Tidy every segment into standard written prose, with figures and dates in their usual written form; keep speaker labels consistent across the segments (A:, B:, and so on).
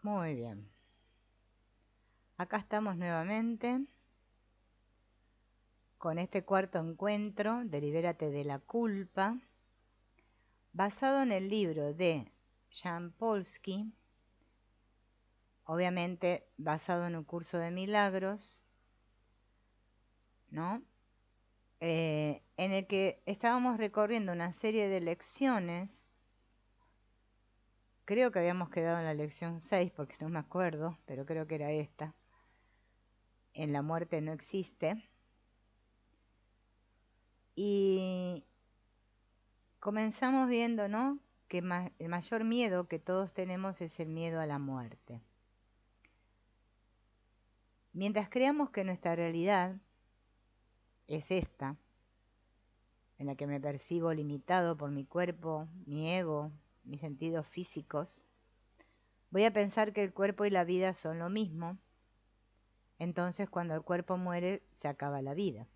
A: Muy bien. Acá estamos nuevamente con este cuarto encuentro de Libérate de la culpa, basado en el libro de Jan Polsky, obviamente basado en un curso de milagros, ¿no? En el que estábamos recorriendo una serie de lecciones. Creo que habíamos quedado en la lección 6 porque no me acuerdo, pero creo que era esta. En la muerte no existe. Y comenzamos viendo, ¿no?, que el mayor miedo que todos tenemos es el miedo a la muerte. Mientras creamos que nuestra realidad es esta, en la que me percibo limitado por mi cuerpo, mi ego, mis sentidos físicos, voy a pensar que el cuerpo y la vida son lo mismo. Entonces, cuando el cuerpo muere, se acaba la vida.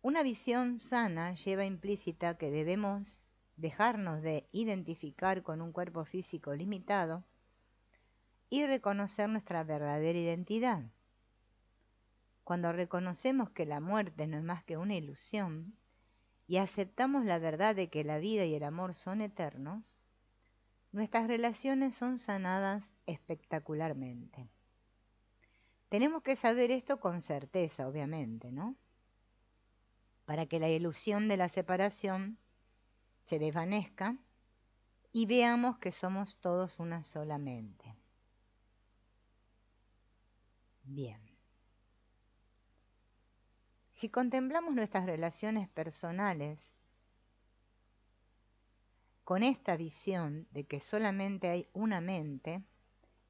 A: Una visión sana lleva implícita que debemos dejarnos de identificar con un cuerpo físico limitado y reconocer nuestra verdadera identidad. Cuando reconocemos que la muerte no es más que una ilusión y aceptamos la verdad de que la vida y el amor son eternos, nuestras relaciones son sanadas espectacularmente. Tenemos que saber esto con certeza, obviamente, ¿no?, para que la ilusión de la separación se desvanezca y veamos que somos todos una sola mente. Bien. Si contemplamos nuestras relaciones personales con esta visión de que solamente hay una mente,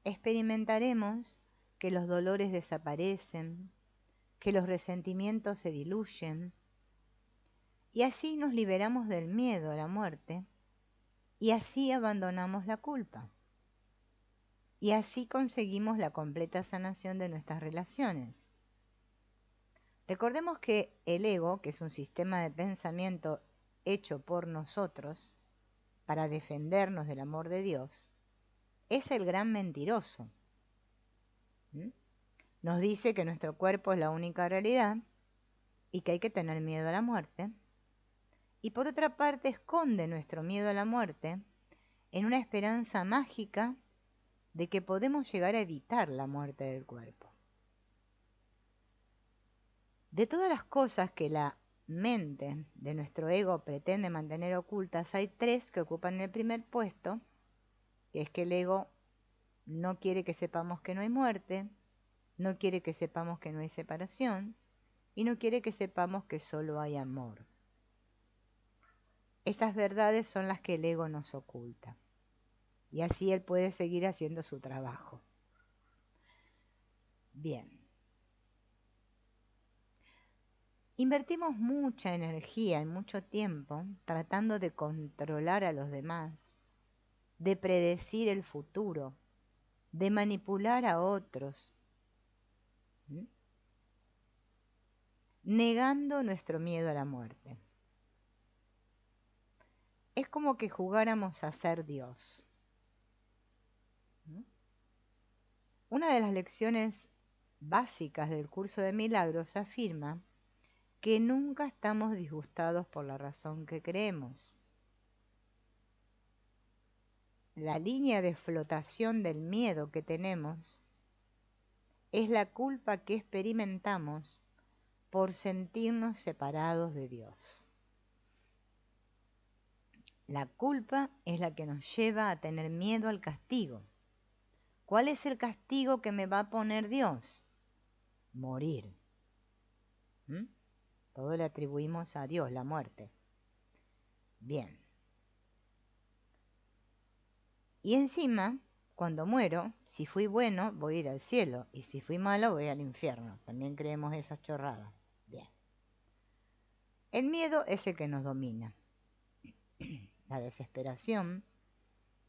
A: experimentaremos que los dolores desaparecen, que los resentimientos se diluyen, y así nos liberamos del miedo a la muerte, y así abandonamos la culpa, y así conseguimos la completa sanación de nuestras relaciones. Recordemos que el ego, que es un sistema de pensamiento hecho por nosotros para defendernos del amor de Dios, es el gran mentiroso. Nos dice que nuestro cuerpo es la única realidad y que hay que tener miedo a la muerte. Y por otra parte esconde nuestro miedo a la muerte en una esperanza mágica de que podemos llegar a evitar la muerte del cuerpo. De todas las cosas que la mente de nuestro ego pretende mantener ocultas, hay 3 que ocupan el primer puesto, que es que el ego no quiere que sepamos que no hay muerte, no quiere que sepamos que no hay separación, y no quiere que sepamos que solo hay amor. Esas verdades son las que el ego nos oculta, y así él puede seguir haciendo su trabajo. Bien. Invertimos mucha energía y mucho tiempo tratando de controlar a los demás, de predecir el futuro, de manipular a otros, negando nuestro miedo a la muerte. Es como que jugáramos a ser Dios. Una de las lecciones básicas del curso de milagros afirma que nunca estamos disgustados por la razón que creemos. La línea de flotación del miedo que tenemos es la culpa que experimentamos por sentirnos separados de Dios. La culpa es la que nos lleva a tener miedo al castigo. ¿Cuál es el castigo que me va a poner Dios? Morir. Todo le atribuimos a Dios, la muerte. Bien. Y encima, cuando muero, si fui bueno, voy a ir al cielo, y si fui malo, voy al infierno. También creemos esas chorradas. Bien. El miedo es el que nos domina. La desesperación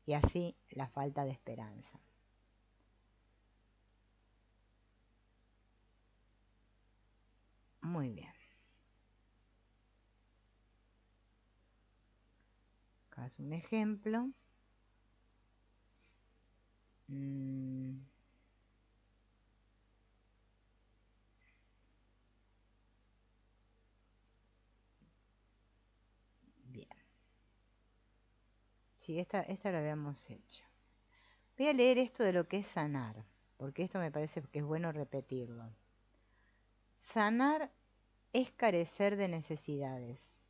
A: y así la falta de esperanza. Muy bien. Acá es un ejemplo. Mm, bien. Sí, esta la habíamos hecho. Voy a leer esto de lo que es sanar, porque esto me parece que es bueno repetirlo. Sanar es carecer de necesidades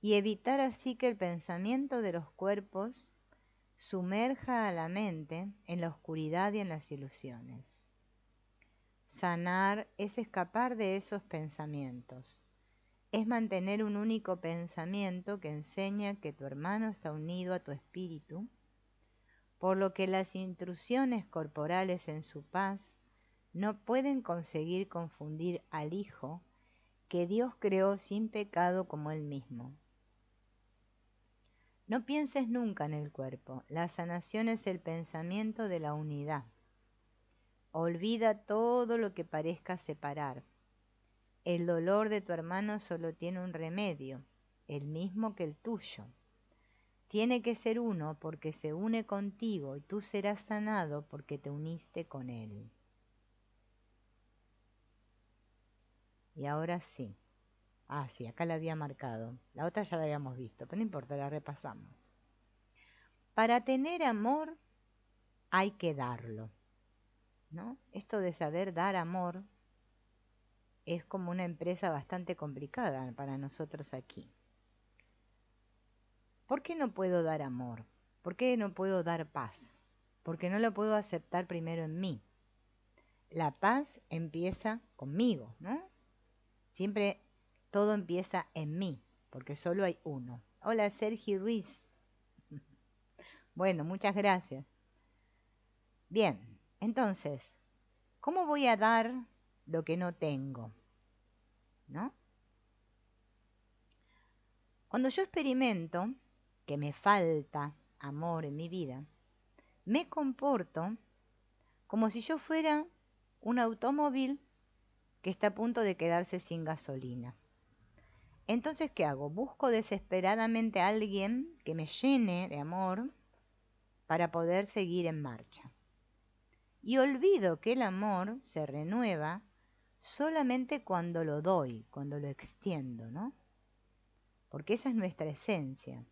A: y evitar así que el pensamiento de los cuerpos sumerja a la mente en la oscuridad y en las ilusiones. Sanar es escapar de esos pensamientos, es mantener un único pensamiento que enseña que tu hermano está unido a tu espíritu, por lo que las intrusiones corporales en su paz no pueden conseguir confundir al Hijo que Dios creó sin pecado como Él mismo. No pienses nunca en el cuerpo, la sanación es el pensamiento de la unidad. Olvida todo lo que parezca separar. El dolor de tu hermano solo tiene un remedio, el mismo que el tuyo. Tiene que ser uno porque se une contigo y tú serás sanado porque te uniste con él. Y ahora sí. Ah, sí, acá la había marcado. La otra ya la habíamos visto, pero no importa, la repasamos. Para tener amor hay que darlo, ¿no? Esto de saber dar amor es como una empresa bastante complicada para nosotros aquí. ¿Por qué no puedo dar amor? ¿Por qué no puedo dar paz? Porque no lo puedo aceptar primero en mí. La paz empieza conmigo, ¿no? Siempre todo empieza en mí, porque solo hay uno. Hola, Sergio Ruiz. Bueno, muchas gracias. Bien, entonces, ¿cómo voy a dar lo que no tengo? ¿No? Cuando yo experimento que me falta amor en mi vida, me comporto como si yo fuera un automóvil que está a punto de quedarse sin gasolina. Entonces, ¿qué hago? Busco desesperadamente a alguien que me llene de amor para poder seguir en marcha. Y olvido que el amor se renueva solamente cuando lo doy, cuando lo extiendo, ¿no? Porque esa es nuestra esencia.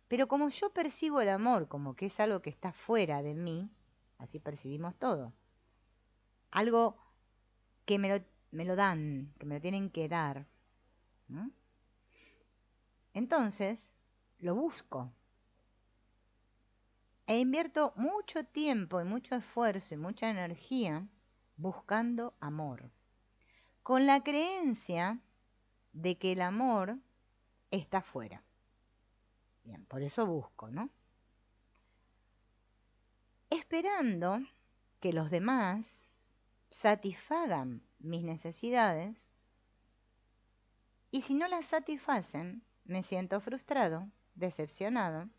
A: Pero como yo percibo el amor como que es algo que está fuera de mí, así percibimos todo, algo que me lo dan, que me lo tienen que dar, ¿no? Entonces, lo busco. E invierto mucho tiempo y mucho esfuerzo y mucha energía buscando amor, con la creencia de que el amor está fuera. Bien, por eso busco, ¿no? Esperando que los demás satisfagan mis necesidades y si no las satisfacen, me siento frustrado, decepcionado,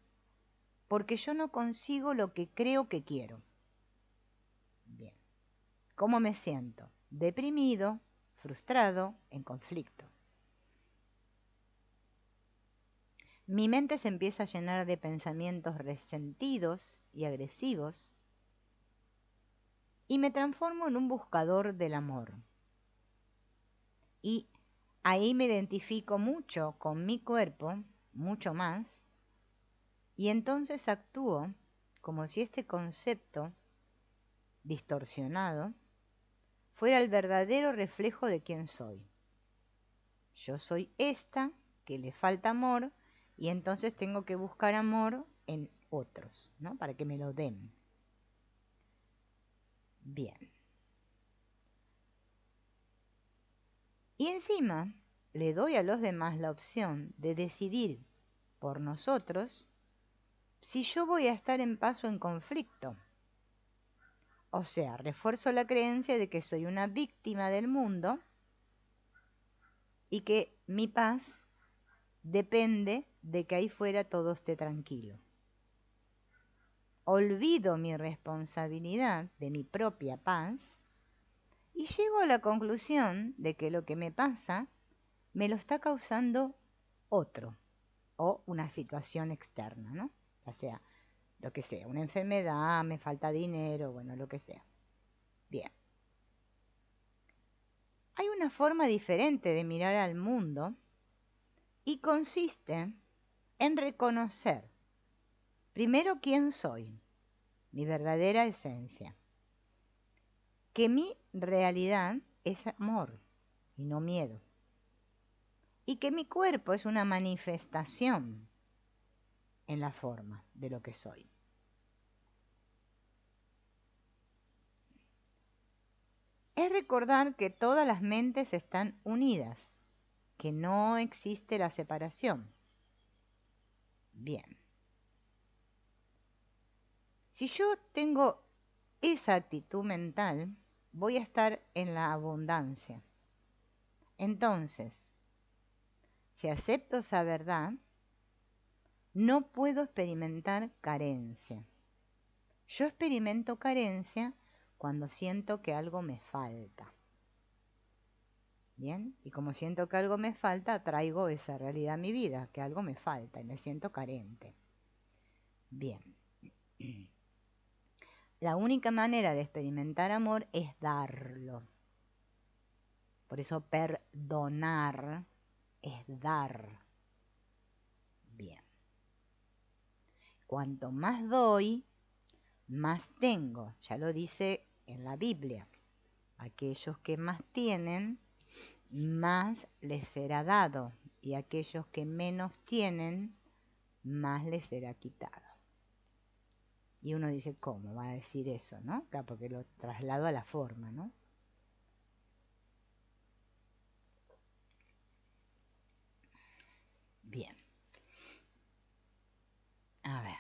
A: porque yo no consigo lo que creo que quiero. Bien, ¿cómo me siento? Deprimido, frustrado, en conflicto. Mi mente se empieza a llenar de pensamientos resentidos y agresivos y me transformo en un buscador del amor. Y ahí me identifico mucho con mi cuerpo, mucho más, y entonces actúo como si este concepto distorsionado fuera el verdadero reflejo de quién soy. Yo soy esta que le falta amor y entonces tengo que buscar amor en otros, ¿no? Para que me lo den. Bien. Y encima le doy a los demás la opción de decidir por nosotros si yo voy a estar en paz o en conflicto. O sea, refuerzo la creencia de que soy una víctima del mundo y que mi paz depende de que ahí fuera todo esté tranquilo. Olvido mi responsabilidad de mi propia paz y llego a la conclusión de que lo que me pasa me lo está causando otro o una situación externa, ¿no? O sea, lo que sea, una enfermedad, me falta dinero, bueno, lo que sea. Bien. Hay una forma diferente de mirar al mundo y consiste en reconocer primero quién soy, mi verdadera esencia, que mi realidad es amor y no miedo, y que mi cuerpo es una manifestación en la forma de lo que soy. Es recordar que todas las mentes están unidas, que no existe la separación. Bien. Si yo tengo esa actitud mental, voy a estar en la abundancia. Entonces, si acepto esa verdad, no puedo experimentar carencia. Yo experimento carencia cuando siento que algo me falta. Bien, y como siento que algo me falta, atraigo esa realidad a mi vida, que algo me falta y me siento carente. Bien. La única manera de experimentar amor es darlo. Por eso perdonar es dar. Bien. Cuanto más doy, más tengo. Ya lo dice en la Biblia. Aquellos que más tienen, más les será dado. Y aquellos que menos tienen, más les será quitado. Y uno dice, ¿cómo va a decir eso, no? Claro, porque lo traslado a la forma, ¿no? Bien. A ver.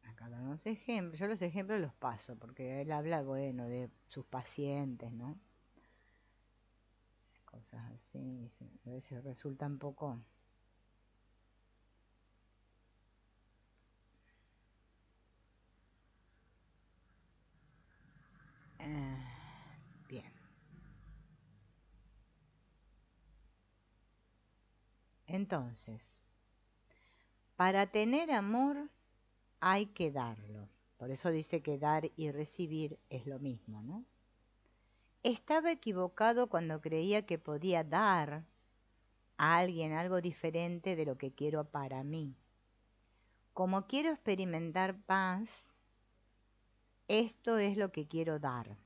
A: Acá dan unos ejemplos. Yo los ejemplos los paso, porque él habla, bueno, de sus pacientes, ¿no? Cosas así, a veces resulta un poco... bien. Entonces, para tener amor hay que darlo. Por eso dice que dar y recibir es lo mismo, ¿no? Estaba equivocado cuando creía que podía dar a alguien algo diferente de lo que quiero para mí. Como quiero experimentar paz, esto es lo que quiero dar.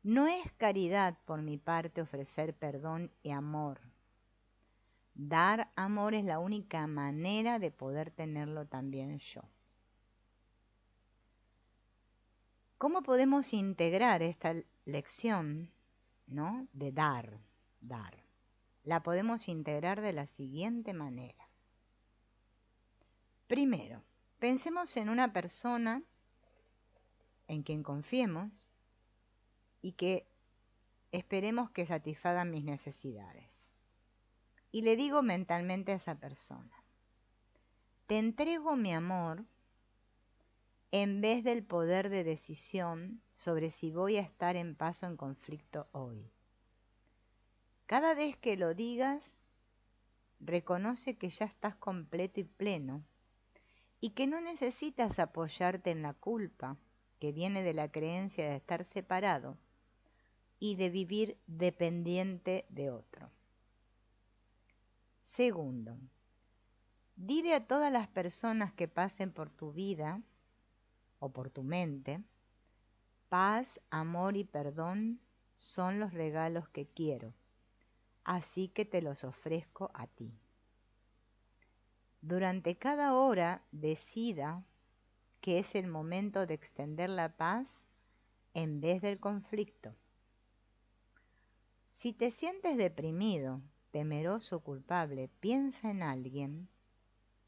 A: No es caridad por mi parte ofrecer perdón y amor. Dar amor es la única manera de poder tenerlo también yo. ¿Cómo podemos integrar esta lección, ¿no? De dar? La podemos integrar de la siguiente manera. Primero, pensemos en una persona en quien confiemos y que esperemos que satisfaga mis necesidades. Y le digo mentalmente a esa persona, te entrego mi amor en vez del poder de decisión sobre si voy a estar en paz o en conflicto hoy. Cada vez que lo digas, reconoce que ya estás completo y pleno y que no necesitas apoyarte en la culpa que viene de la creencia de estar separado y de vivir dependiente de otro. Segundo, dile a todas las personas que pasen por tu vida o por tu mente, paz, amor y perdón son los regalos que quiero, así que te los ofrezco a ti. Durante cada hora decida que es el momento de extender la paz en vez del conflicto. Si te sientes deprimido, temeroso o culpable, piensa en alguien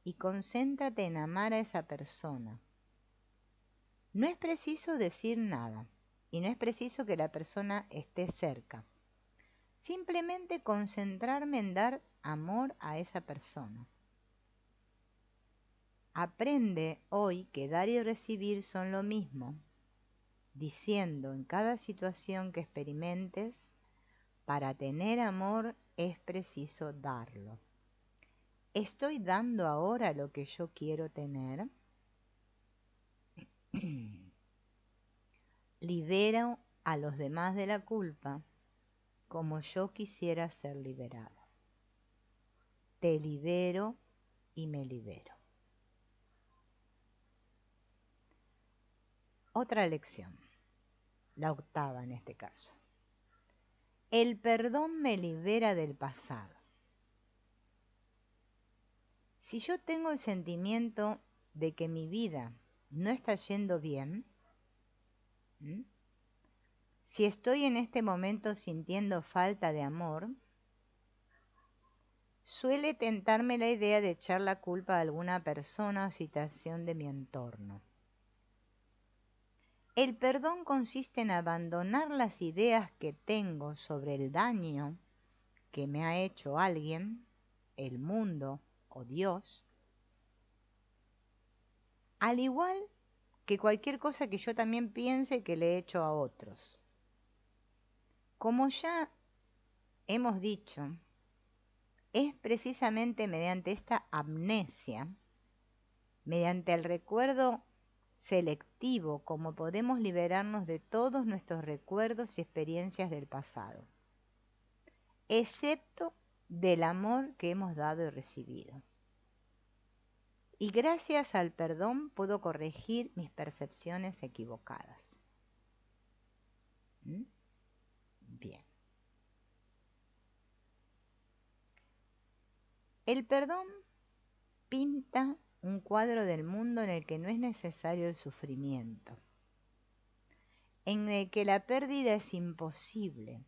A: y concéntrate en amar a esa persona. No es preciso decir nada y no es preciso que la persona esté cerca. Simplemente concentrarme en dar amor a esa persona. Aprende hoy que dar y recibir son lo mismo, diciendo en cada situación que experimentes, para tener amor es preciso darlo. ¿Estoy dando ahora lo que yo quiero tener? Libero a los demás de la culpa como yo quisiera ser liberado. Te libero y me libero. Otra lección, la octava en este caso. El perdón me libera del pasado. Si yo tengo el sentimiento de que mi vida no está yendo bien, si estoy en este momento sintiendo falta de amor, suele tentarme la idea de echar la culpa a alguna persona o situación de mi entorno. El perdón consiste en abandonar las ideas que tengo sobre el daño que me ha hecho alguien, el mundo o Dios, al igual que cualquier cosa que yo también piense que le he hecho a otros. Como ya hemos dicho, es precisamente mediante esta amnesia, mediante el recuerdo selectivo, como podemos liberarnos de todos nuestros recuerdos y experiencias del pasado, excepto del amor que hemos dado y recibido. Y gracias al perdón puedo corregir mis percepciones equivocadas. Bien. El perdón pinta un cuadro del mundo en el que no es necesario el sufrimiento, en el que la pérdida es imposible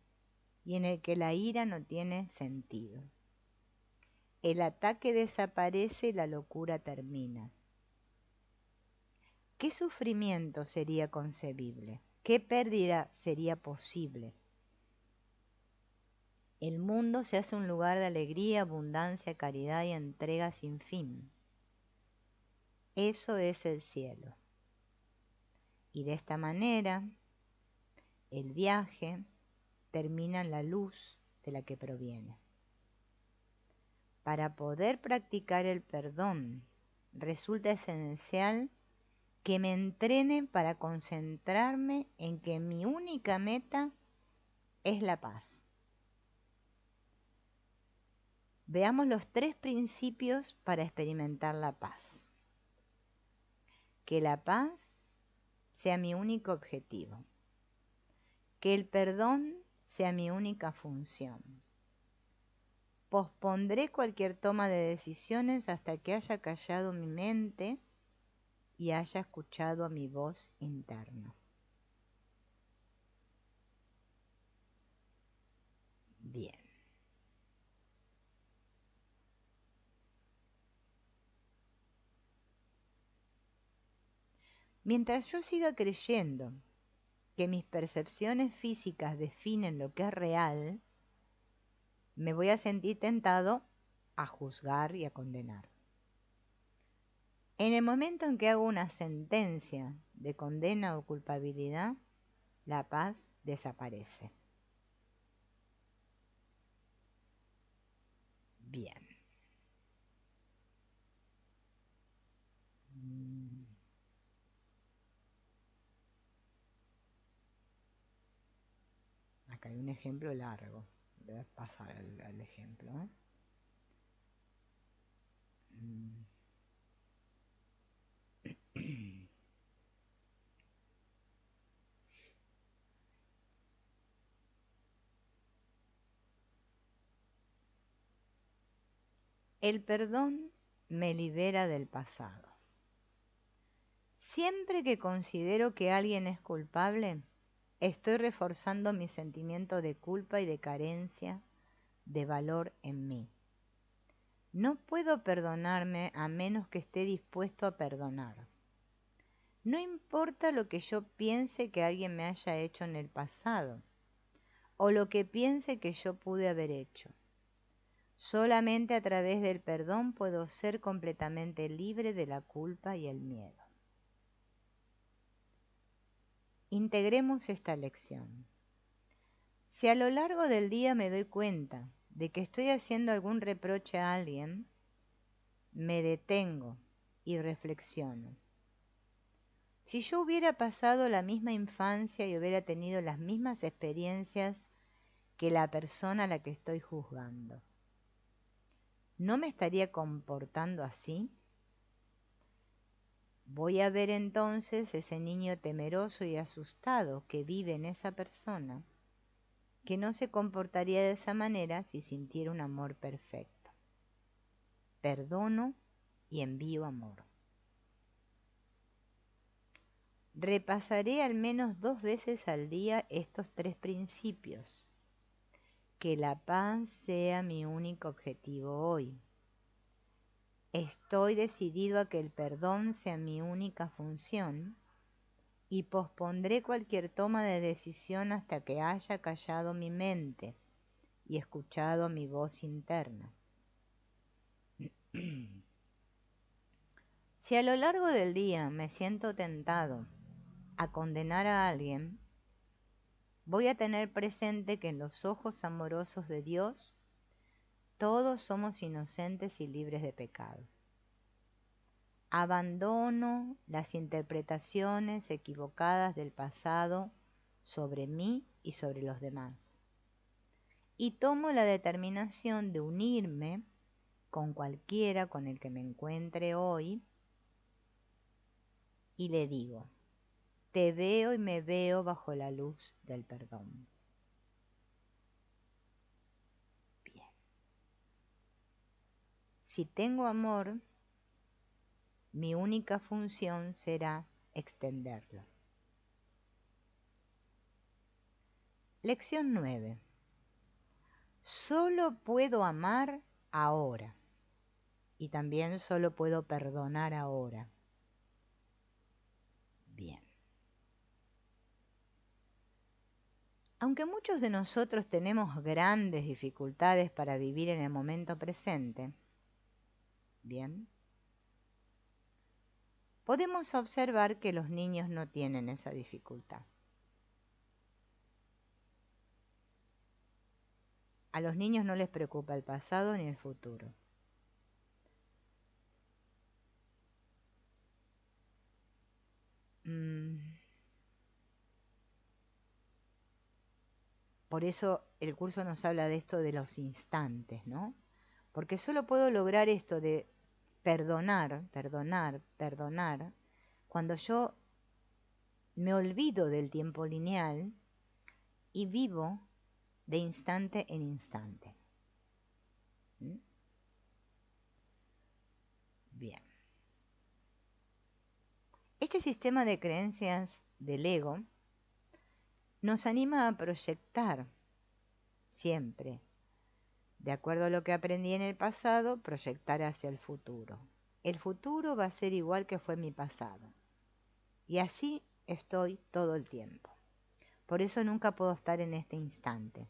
A: y en el que la ira no tiene sentido. El ataque desaparece y la locura termina. ¿Qué sufrimiento sería concebible? ¿Qué pérdida sería posible? El mundo se hace un lugar de alegría, abundancia, caridad y entrega sin fin. Eso es el cielo. Y de esta manera, el viaje termina en la luz de la que proviene. Para poder practicar el perdón, resulta esencial que me entrene para concentrarme en que mi única meta es la paz. Veamos los 3 principios para experimentar la paz. Que la paz sea mi único objetivo. Que el perdón sea mi única función. Pospondré cualquier toma de decisiones hasta que haya callado mi mente y haya escuchado a mi voz interna. Bien. Mientras yo siga creyendo que mis percepciones físicas definen lo que es real, me voy a sentir tentado a juzgar y a condenar. En el momento en que hago una sentencia de condena o culpabilidad, la paz desaparece. Bien. Acá hay un ejemplo largo. Voy a pasar al ejemplo. El perdón me libera del pasado. Siempre que considero que alguien es culpable, estoy reforzando mi sentimiento de culpa y de carencia de valor en mí. No puedo perdonarme a menos que esté dispuesto a perdonar. No importa lo que yo piense que alguien me haya hecho en el pasado, o lo que piense que yo pude haber hecho. Solamente a través del perdón puedo ser completamente libre de la culpa y el miedo. Integremos esta lección. Si a lo largo del día me doy cuenta de que estoy haciendo algún reproche a alguien, me detengo y reflexiono. Si yo hubiera pasado la misma infancia y hubiera tenido las mismas experiencias que la persona a la que estoy juzgando, ¿no me estaría comportando así? Voy a ver entonces ese niño temeroso y asustado que vive en esa persona, que no se comportaría de esa manera si sintiera un amor perfecto. Perdono y envío amor. Repasaré al menos 2 veces al día estos 3 principios. Que la paz sea mi único objetivo hoy. Estoy decidido a que el perdón sea mi única función y pospondré cualquier toma de decisión hasta que haya callado mi mente y escuchado mi voz interna. Si a lo largo del día me siento tentado a condenar a alguien, voy a tener presente que en los ojos amorosos de Dios todos somos inocentes y libres de pecado. Abandono las interpretaciones equivocadas del pasado sobre mí y sobre los demás. Y tomo la determinación de unirme con cualquiera con el que me encuentre hoy y le digo, te veo y me veo bajo la luz del perdón. Bien. Si tengo amor, mi única función será extenderlo. Lección 9. Solo puedo amar ahora y también solo puedo perdonar ahora. Bien. Aunque muchos de nosotros tenemos grandes dificultades para vivir en el momento presente, bien, podemos observar que los niños no tienen esa dificultad. A los niños no les preocupa el pasado ni el futuro. Por eso el curso nos habla de esto de los instantes, ¿no? Porque solo puedo lograr esto de perdonar, cuando yo me olvido del tiempo lineal y vivo de instante en instante. ¿Mm? Bien. Este sistema de creencias del ego nos anima a proyectar siempre, de acuerdo a lo que aprendí en el pasado, proyectar hacia el futuro. El futuro va a ser igual que fue mi pasado. Y así estoy todo el tiempo. Por eso nunca puedo estar en este instante.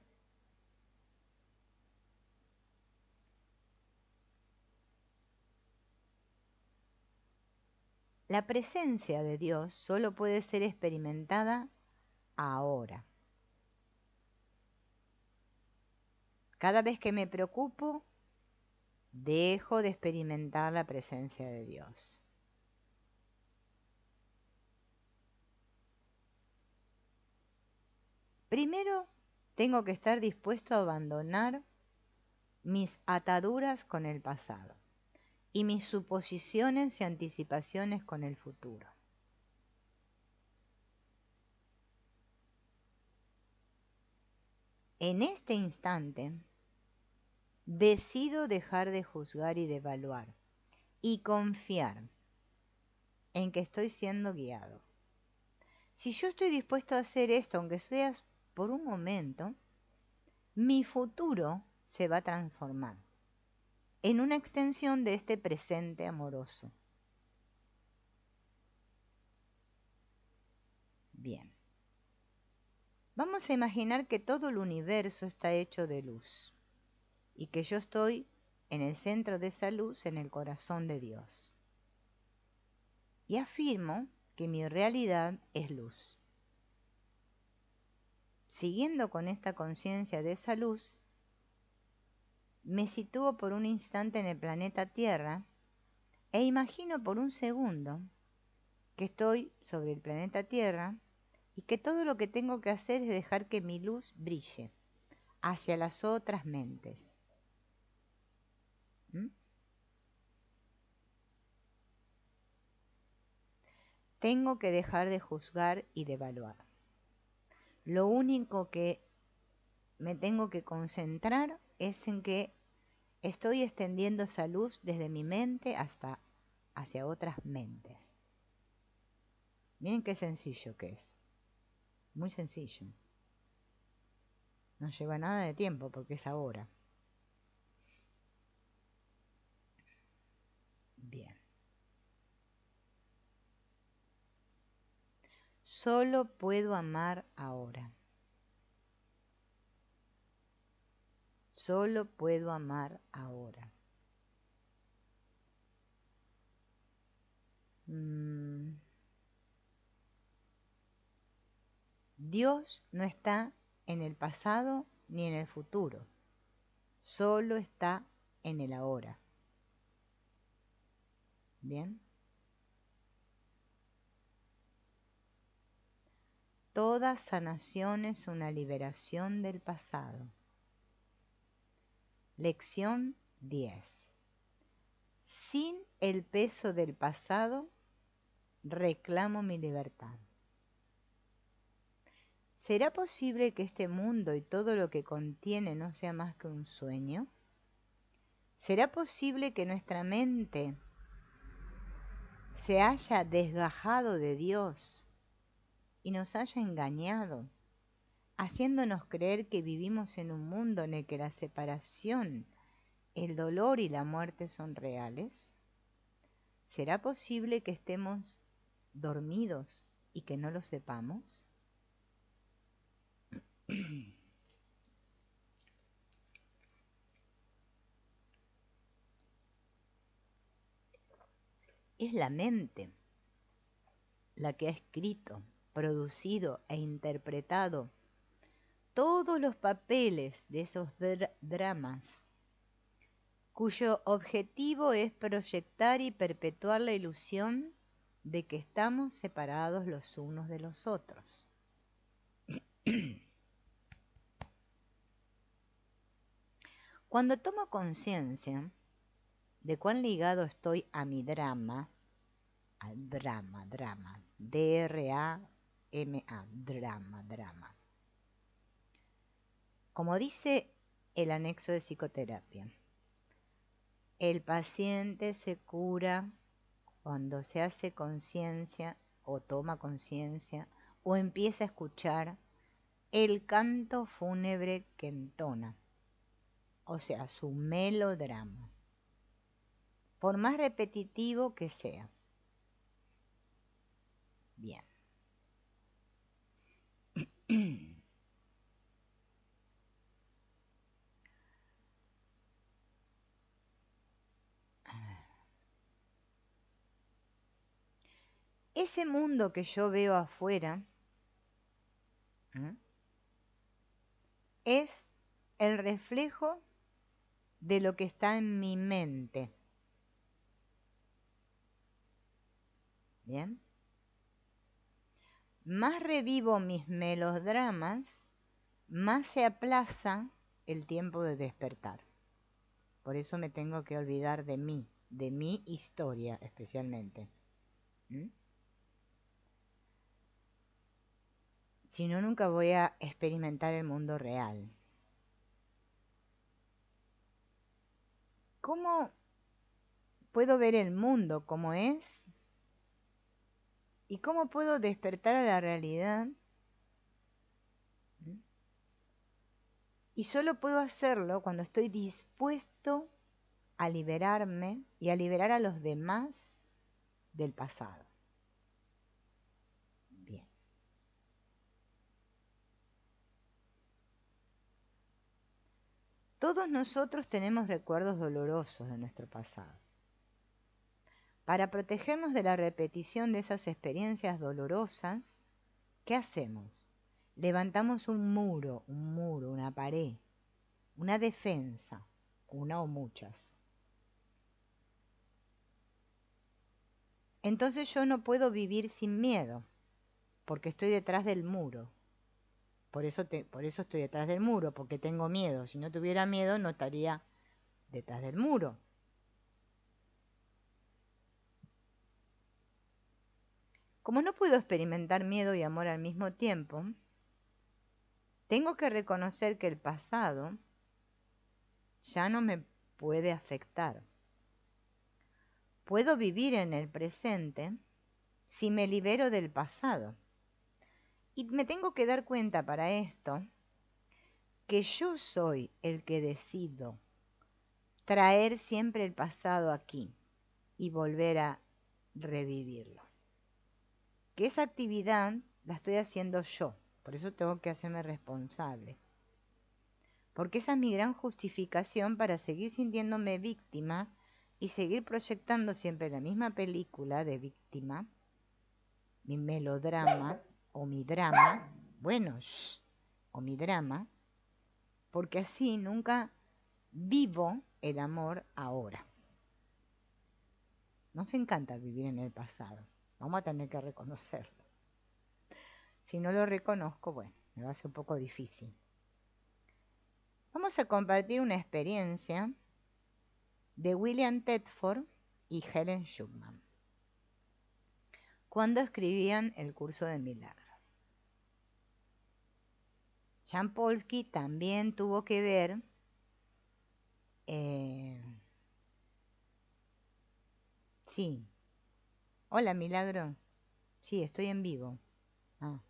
A: La presencia de Dios solo puede ser experimentada ahora. Cada vez que me preocupo, dejo de experimentar la presencia de Dios. Primero, tengo que estar dispuesto a abandonar mis ataduras con el pasado y mis suposiciones y anticipaciones con el futuro. En este instante, decido dejar de juzgar y de evaluar y confiar en que estoy siendo guiado. Si yo estoy dispuesto a hacer esto, aunque sea por un momento, mi futuro se va a transformar en una extensión de este presente amoroso. Bien. Vamos a imaginar que todo el universo está hecho de luz y que yo estoy en el centro de esa luz, en el corazón de Dios. Y afirmo que mi realidad es luz. Siguiendo con esta conciencia de esa luz, me sitúo por un instante en el planeta Tierra e imagino por un segundo que estoy sobre el planeta Tierra y que todo lo que tengo que hacer es dejar que mi luz brille hacia las otras mentes. ¿Mm? Tengo que dejar de juzgar y de evaluar. Lo único que me tengo que concentrar es en que estoy extendiendo esa luz desde mi mente hasta hacia otras mentes. Miren qué sencillo que es. Muy sencillo. No lleva nada de tiempo porque es ahora. Bien. Solo puedo amar ahora. Solo puedo amar ahora. Dios no está en el pasado ni en el futuro. Solo está en el ahora. ¿Bien? Toda sanación es una liberación del pasado. Lección 10. Sin el peso del pasado, reclamo mi libertad. ¿Será posible que este mundo y todo lo que contiene no sea más que un sueño? ¿Será posible que nuestra mente se haya desgajado de Dios y nos haya engañado, haciéndonos creer que vivimos en un mundo en el que la separación, el dolor y la muerte son reales? ¿Será posible que estemos dormidos y que no lo sepamos? Es la mente la que ha escrito, producido e interpretado todos los papeles de esos dramas, cuyo objetivo es proyectar y perpetuar la ilusión de que estamos separados los unos de los otros. Cuando tomo conciencia de cuán ligado estoy a mi drama, al drama, D-R-A-M-A, drama. Como dice el anexo de psicoterapia, el paciente se cura cuando se hace conciencia o toma conciencia o empieza a escuchar el canto fúnebre que entona, o sea, su melodrama, por más repetitivo que sea. Bien. Ese mundo que yo veo afuera es el reflejo de lo que está en mi mente. Bien. Más revivo mis melodramas, más se aplaza el tiempo de despertar. Por eso me tengo que olvidar de mi historia especialmente. Si no, nunca voy a experimentar el mundo real. ¿Cómo puedo ver el mundo como es? ¿Y cómo puedo despertar a la realidad? Y solo puedo hacerlo cuando estoy dispuesto a liberarme y a liberar a los demás del pasado. Bien. Todos nosotros tenemos recuerdos dolorosos de nuestro pasado. Para protegernos de la repetición de esas experiencias dolorosas, ¿qué hacemos? Levantamos un muro, una pared, una defensa una o muchas. Entonces yo no puedo vivir sin miedo, porque estoy detrás del muro. Por eso estoy detrás del muro, porque tengo miedo. Si no tuviera miedo, no estaría detrás del muro. Como no puedo experimentar miedo y amor al mismo tiempo, tengo que reconocer que el pasado ya no me puede afectar. Puedo vivir en el presente si me libero del pasado. Y me tengo que dar cuenta para esto que yo soy el que decido traer siempre el pasado aquí y volver a revivirlo. Que esa actividad la estoy haciendo yo, por eso tengo que hacerme responsable. Porque esa es mi gran justificación para seguir sintiéndome víctima y seguir proyectando siempre la misma película de víctima, mi melodrama o mi drama, o mi drama, porque así nunca vivo el amor ahora. Nos encanta vivir en el pasado, vamos a tener que reconocerlo. Si no lo reconozco, bueno, me va a ser un poco difícil. Vamos a compartir una experiencia de William Thetford y Helen Schucman cuando escribían El curso de milagros. Jan Polsky también tuvo que ver sí. Hola, Milagro. Sí, estoy en vivo. Ah,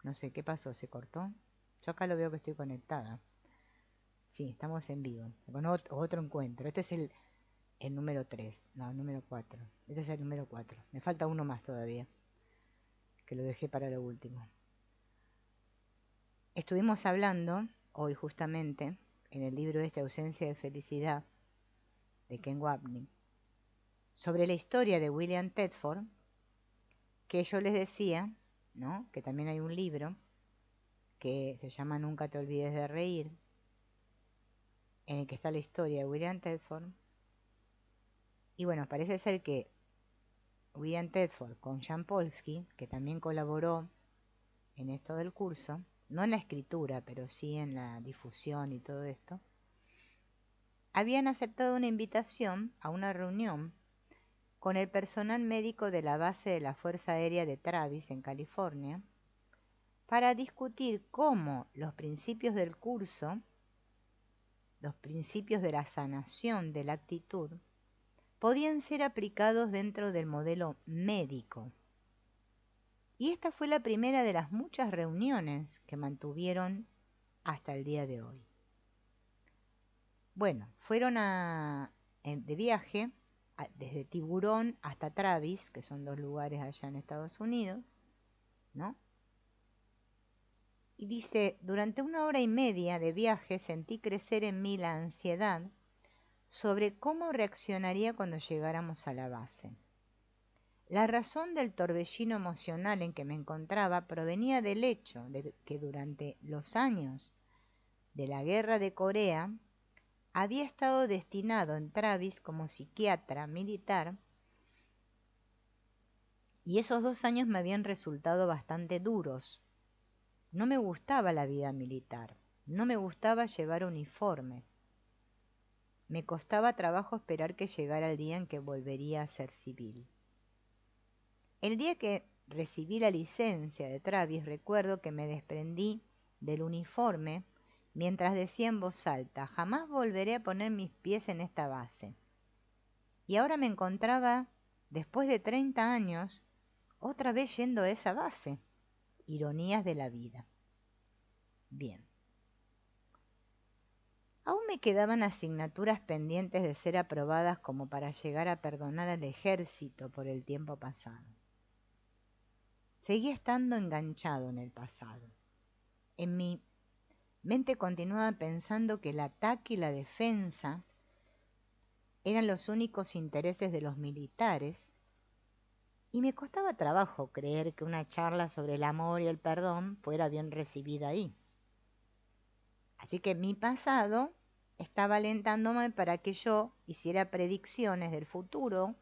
A: no sé qué pasó, ¿se cortó? Yo acá lo veo que estoy conectada. Sí, estamos en vivo, con otro encuentro. Este es el número 3, no, el número 4. Este es el número 4. Me falta uno más todavía, que lo dejé para lo último. Estuvimos hablando hoy justamente en el libro este, Ausencia de Felicidad, de Ken Wapnick, sobre la historia de William Thetford, que yo les decía, ¿no? Que también hay un libro que se llama Nunca te olvides de reír, en el que está la historia de William Thetford. Y bueno, parece ser que William Thetford con Jan Polsky, que también colaboró en esto del curso, no en la escritura, pero sí en la difusión y todo esto, habían aceptado una invitación a una reunión con el personal médico de la base de la Fuerza Aérea de Travis, en California, para discutir cómo los principios del curso, los principios de la sanación de la actitud, podían ser aplicados dentro del modelo médico. Y esta fue la primera de las muchas reuniones que mantuvieron hasta el día de hoy. Bueno, fueron de viaje desde Tiburón hasta Travis, que son 2 lugares allá en Estados Unidos, ¿no? Y dice, durante 1 hora y media de viaje sentí crecer en mí la ansiedad sobre cómo reaccionaría cuando llegáramos a la base. La razón del torbellino emocional en que me encontraba provenía del hecho de que durante los años de la guerra de Corea había estado destinado en Travis como psiquiatra militar y esos 2 años me habían resultado bastante duros. No me gustaba la vida militar, no me gustaba llevar uniforme. Me costaba trabajo esperar que llegara el día en que volvería a ser civil. El día que recibí la licencia de Travis, recuerdo que me desprendí del uniforme mientras decía en voz alta, jamás volveré a poner mis pies en esta base. Y ahora me encontraba, después de 30 años, otra vez yendo a esa base. Ironías de la vida. Bien. Aún me quedaban asignaturas pendientes de ser aprobadas como para llegar a perdonar al ejército por el tiempo pasado. Seguía estando enganchado en el pasado. En mi mente continuaba pensando que el ataque y la defensa eran los únicos intereses de los militares, y me costaba trabajo creer que una charla sobre el amor y el perdón fuera bien recibida ahí. Así que mi pasado estaba alentándome para que yo hiciera predicciones del futuro,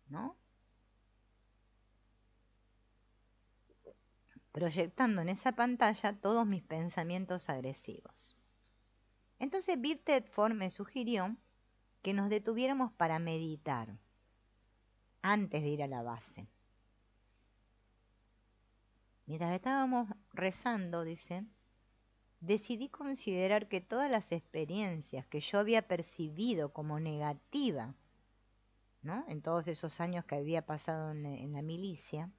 A: ¿no? Proyectando en esa pantalla todos mis pensamientos agresivos. Entonces Birtedford me sugirió que nos detuviéramos para meditar antes de ir a la base. Mientras estábamos rezando, dice, decidí considerar que todas las experiencias que yo había percibido como negativas, ¿no?, en todos esos años que había pasado en la milicia,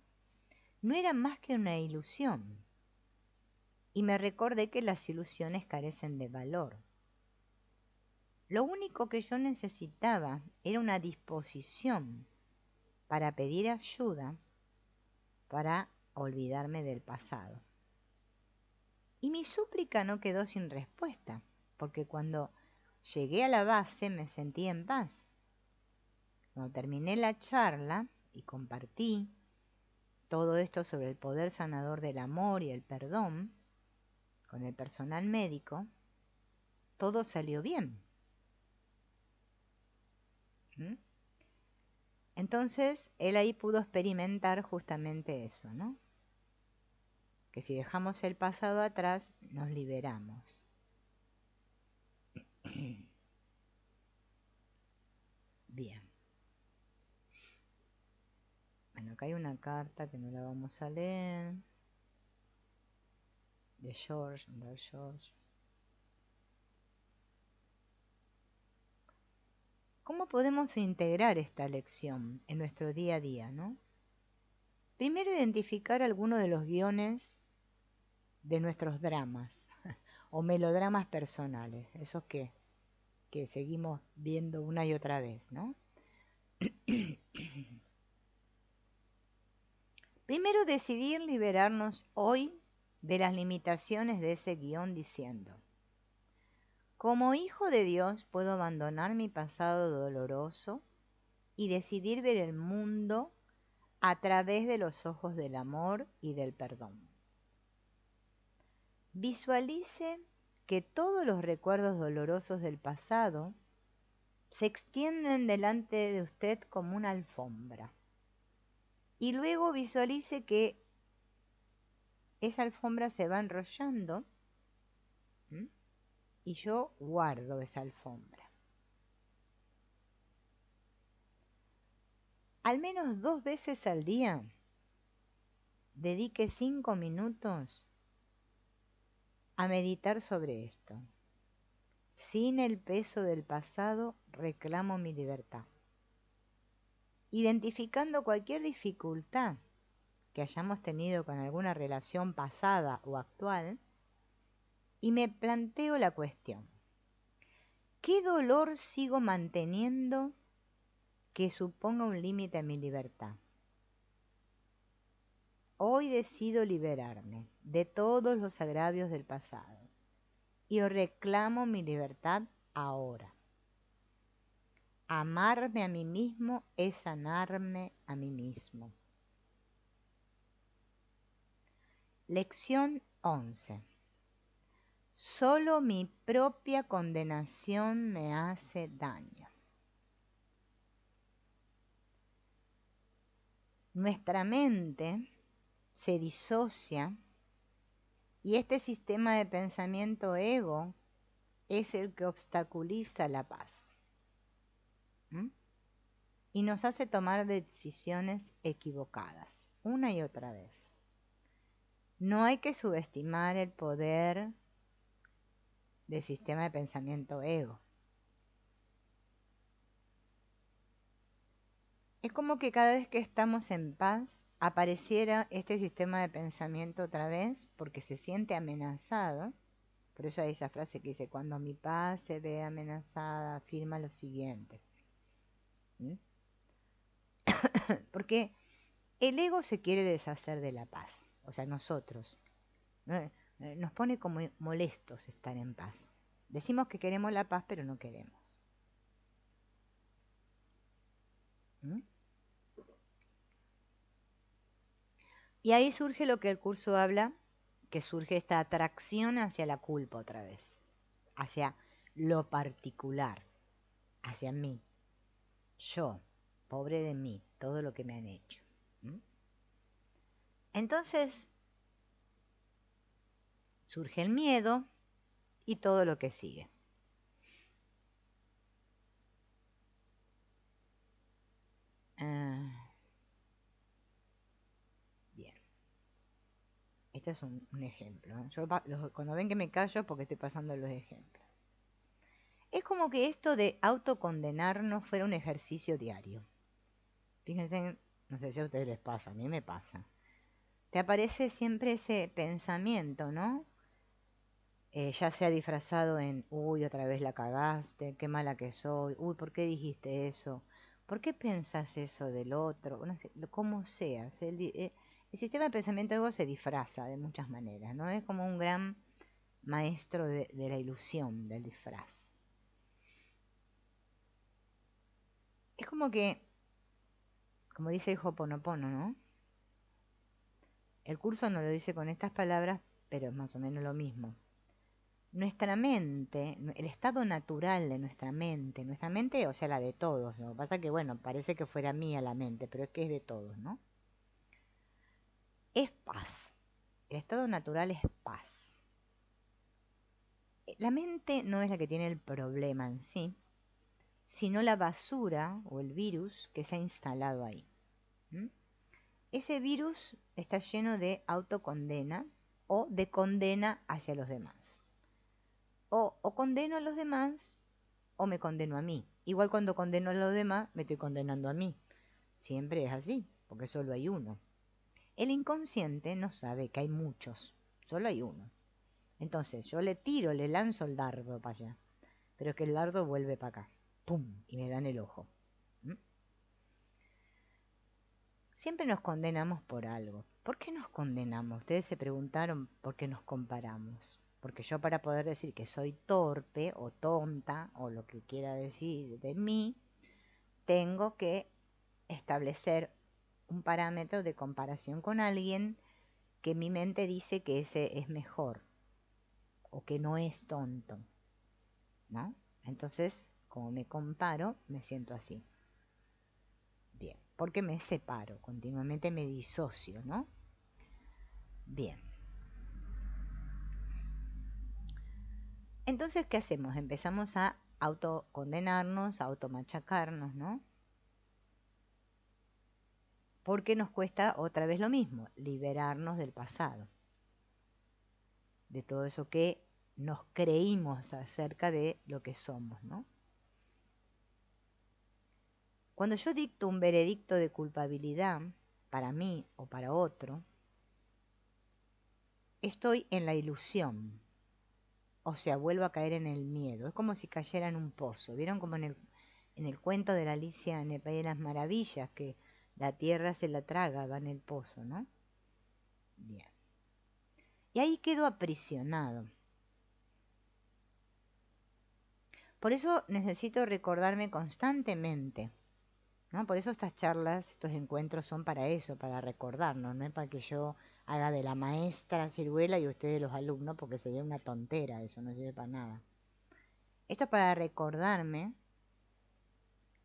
A: no eran más que una ilusión. Y me recordé que las ilusiones carecen de valor. Lo único que yo necesitaba era una disposición para pedir ayuda, para olvidarme del pasado. Y mi súplica no quedó sin respuesta, porque cuando llegué a la base me sentí en paz. Cuando terminé la charla y compartí todo esto sobre el poder sanador del amor y el perdón con el personal médico, todo salió bien. ¿Mm? Entonces, él ahí pudo experimentar justamente eso, ¿no? Que si dejamos el pasado atrás, nos liberamos. Bien. Bueno, acá hay una carta que no la vamos a leer. De George. ¿Cómo podemos integrar esta lección en nuestro día a día, no? Primero, identificar algunos de los guiones de nuestros dramas o melodramas personales, esos que seguimos viendo una y otra vez, ¿no? Primero, decidir liberarnos hoy de las limitaciones de ese guión diciendo: como hijo de Dios puedo abandonar mi pasado doloroso y decidir ver el mundo a través de los ojos del amor y del perdón. Visualice que todos los recuerdos dolorosos del pasado se extienden delante de usted como una alfombra. Y luego visualice que esa alfombra se va enrollando, ¿m?, y yo guardo esa alfombra. Al menos 2 veces al día, dedique 5 minutos a meditar sobre esto. Sin el peso del pasado, reclamo mi libertad. Identificando cualquier dificultad que hayamos tenido con alguna relación pasada o actual, y me planteo la cuestión: ¿qué dolor sigo manteniendo que suponga un límite a mi libertad? Hoy decido liberarme de todos los agravios del pasado y reclamo mi libertad ahora. Amarme a mí mismo es sanarme a mí mismo. Lección 11. Solo mi propia condenación me hace daño. Nuestra mente se disocia y este sistema de pensamiento ego es el que obstaculiza la paz. ¿Mm? Y nos hace tomar decisiones equivocadas una y otra vez. No hay que subestimar el poder del sistema de pensamiento ego. Es como que cada vez que estamos en paz apareciera este sistema de pensamiento otra vez porque se siente amenazado. Por eso hay esa frase que dice: cuando mi paz se ve amenazada, afirma lo siguiente. ¿Mm? Porque el ego se quiere deshacer de la paz. O sea, nosotros, ¿no? Nos pone como molestos estar en paz. Decimos que queremos la paz, pero no queremos. ¿Mm? Y ahí surge lo que el curso habla, que surge esta atracción hacia la culpa otra vez, hacia lo particular hacia mí. Yo, pobre de mí, todo lo que me han hecho. ¿Mm? Entonces surge el miedo y todo lo que sigue. Bien, este es un ejemplo, ¿no? Cuando ven que me callo es porque estoy pasando los ejemplos. Es como que esto de autocondenarnos fuera un ejercicio diario. Fíjense, no sé si a ustedes les pasa, a mí me pasa. Te aparece siempre ese pensamiento, ¿no? Ya sea disfrazado en, uy, otra vez la cagaste, qué mala que soy, uy, ¿por qué dijiste eso? ¿Por qué pensás eso del otro? No sé, como sea. El sistema de pensamiento de vos se disfraza de muchas maneras, ¿no? Es como un gran maestro de la ilusión del disfraz. Es como que, como dice el Ho'oponopono, ¿no? El curso no lo dice con estas palabras, pero es más o menos lo mismo. Nuestra mente, el estado natural de nuestra mente, o sea, la de todos, ¿no? Lo que pasa que, bueno, parece que fuera mía la mente, pero es que es de todos, ¿no? Es paz. El estado natural es paz. La mente no es la que tiene el problema en sí, sino la basura o el virus que se ha instalado ahí. ¿Mm? Ese virus está lleno de autocondena o de condena hacia los demás. O condeno a los demás o me condeno a mí. Igual cuando condeno a los demás, me estoy condenando a mí. Siempre es así, porque solo hay uno. El inconsciente no sabe que hay muchos, solo hay uno. Entonces yo le tiro, le lanzo el dardo para allá, pero es que el dardo vuelve para acá, ¡pum! Y me da en el ojo. ¿Mm? Siempre nos condenamos por algo. ¿Por qué nos condenamos? Ustedes se preguntaron por qué nos comparamos. Porque yo para poder decir que soy torpe o tonta o lo que quiera decir de mí, tengo que establecer un parámetro de comparación con alguien que mi mente dice que ese es mejor o que no es tonto, ¿no? Entonces, como me comparo, me siento así. Bien, porque me separo, continuamente me disocio, ¿no? Bien. Entonces, ¿qué hacemos? Empezamos a autocondenarnos, a automachacarnos, ¿no? Porque nos cuesta otra vez lo mismo, liberarnos del pasado, de todo eso que nos creímos acerca de lo que somos, ¿no? Cuando yo dicto un veredicto de culpabilidad para mí o para otro, estoy en la ilusión, o sea, vuelvo a caer en el miedo. Es como si cayera en un pozo. ¿Vieron como en el cuento de la Alicia en el País de las Maravillas, que la tierra se la traga, va en el pozo, ¿no? Bien. Y ahí quedo aprisionado. Por eso necesito recordarme constantemente, ¿no? Por eso estas charlas, estos encuentros son para eso, para recordarnos, no es para que yo haga de la maestra ciruela y ustedes los alumnos, porque sería una tontera, eso no sirve para nada. Esto es para recordarme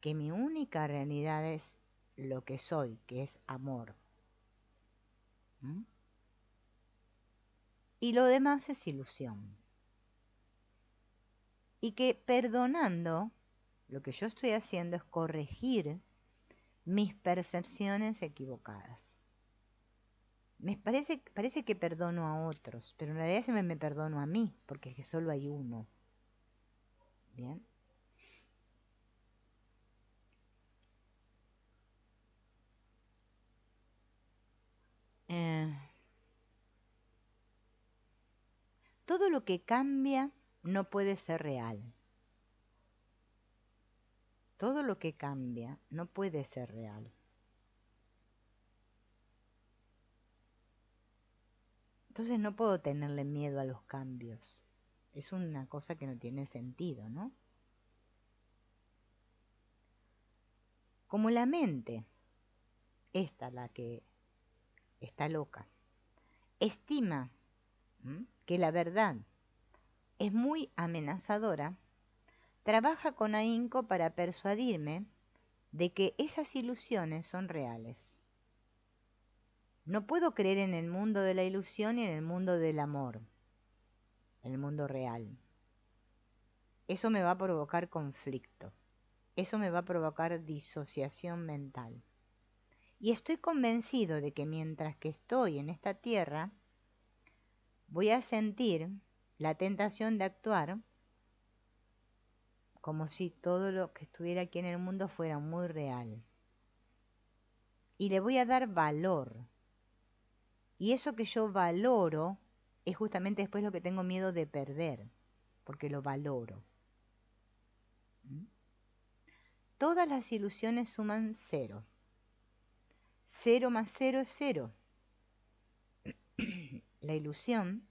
A: que mi única realidad es lo que soy, que es amor. ¿Mm? Y lo demás es ilusión. Y que perdonando, lo que yo estoy haciendo es corregir mis percepciones equivocadas. Parece que perdono a otros, pero en realidad se me perdono a mí, porque es que solo hay uno. Bien. Eh, todo lo que cambia no puede ser real. Todo lo que cambia no puede ser real. Entonces no puedo tenerle miedo a los cambios. Es una cosa que no tiene sentido, ¿no? Como la mente, esta, la que está loca, estima que la verdad es muy amenazadora, trabaja con ahínco para persuadirme de que esas ilusiones son reales. No puedo creer en el mundo de la ilusión y en el mundo del amor, en el mundo real. Eso me va a provocar conflicto. Eso me va a provocar disociación mental. Y estoy convencido de que mientras que estoy en esta tierra, voy a sentir la tentación de actuar como si todo lo que estuviera aquí en el mundo fuera muy real. Y le voy a dar valor. Y eso que yo valoro es justamente después lo que tengo miedo de perder, porque lo valoro. ¿Mm? Todas las ilusiones suman cero. 0 más 0 es 0. La ilusión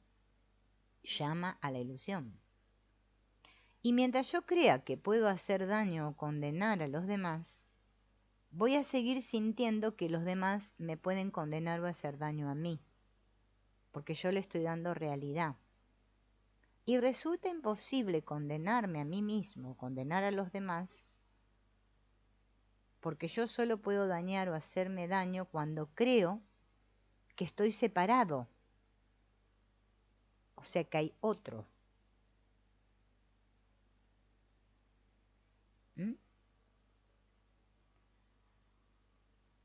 A: llama a la ilusión. Y mientras yo crea que puedo hacer daño o condenar a los demás, voy a seguir sintiendo que los demás me pueden condenar o hacer daño a mí, porque yo le estoy dando realidad. Y resulta imposible condenarme a mí mismo, condenar a los demás, porque yo solo puedo dañar o hacerme daño cuando creo que estoy separado, o sea que hay otro. ¿Mm?